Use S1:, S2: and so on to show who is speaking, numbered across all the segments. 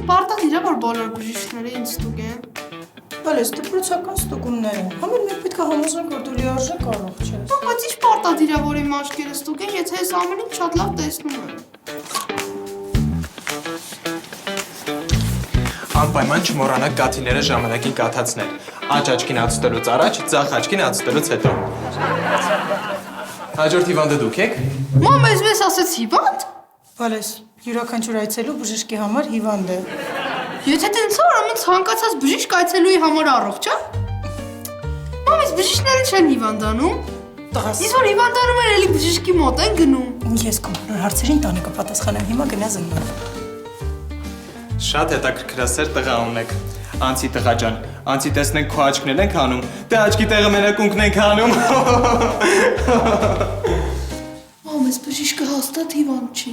S1: պարտադիր է, որ բոլոր բժիշկները ինձ ստուգեն։
S2: Բալես, դպրոցական ստուգումներ են։ Համեր մեկ պետք է համոզենք, որ դու լիարժեք առողջ ես։
S1: Բայց ինչ պարտադիր է, որ իմ աչքերը ստուգեն, եթե ես ամեն ինչ շատ լավ տեսնում եմ։
S3: Անպայման չմոռանաք կաթիները ժամանակին կաթացնել։ Աջ աչքին ածուտելուց առաջ, ձախ աչքին ածուտելուց հետո։ Հաջորդ հիվանդը դուք եք։
S1: Մամ, մեզ ասեց հիվանդ։
S2: Բալես, յուրաքանչյուր այցելու բժշկի համար հիվանդ է։
S1: Եթե տենց է, ուրեմն ցանկացած բժիշկ այցելուի համար առողջ է։ Մամ, ես բժիշկները չեն հիվանդանում։
S2: Տղաս։
S1: Իսկ որ հիվանդանում են, էլի բժշկի մոտ են գնում։
S2: Ես կողմնոր հարցերին տանը կպատասխանեմ, հիմա գնա զննոր։
S3: Շատ հետաքրքրասեր տղա ունեք։ Անցի տղա ջան, անցի տեսնենք քո աչքն ենք հանում, դե աչքի տեղը մենակ ունքն ենք հանում։
S1: Մամ, ես բժիշկը հաստատ հիվանդ չի։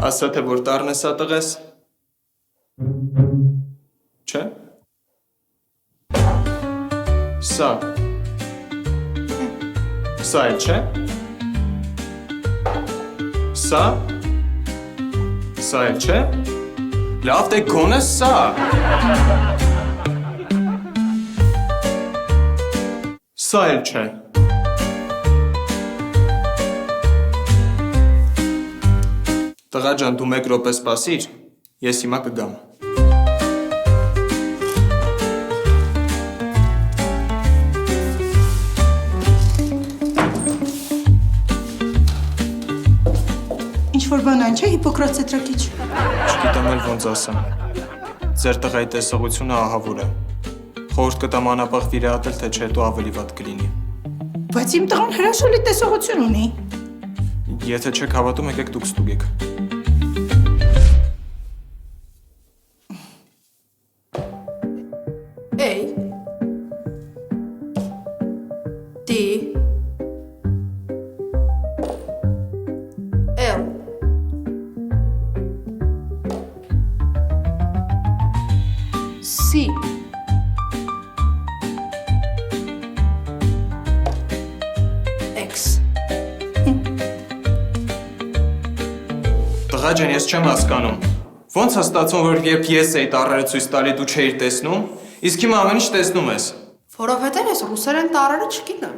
S3: Ասա թե որ տառն է սա տղես։ Չէ։ Սա։ Սա էլ չէ։ Սա։ Սա էլ չէ։ Լավ դե գոնե սա։ Սա էլ չէ։ Տղա ջան, դու մեկ րոպե սպասիր, ես հիմա կգամ։
S2: Ինչ-որ բան այն չէ, Հիպոկրատ ծետրակիչ։
S3: Չգիտեմ էլ ոնց ասեմ։ Ձեր տղայի տեսողությունը ահավոր է։ Խորհուրդ կտամ անապահ վիրահատել, թե չէ հետո ավելի վատ կլինի։
S2: Բայց իմ տղան հրաշալի տեսողություն ունի։
S3: Եթե չեք հավատում, եկեք դուք ստուգեք։
S1: A D L C X
S3: Տղա ջան, ես չեմ հասկանում։ Ոնց է ստացվում, որ երբ ես էի տառերը ցույց տալի, դու չէիր տեսնում, իսկ հիմա ամեն ինչ տեսնում ես։
S1: Որովհետև ես ռուսերեն տառերը չգիտեմ։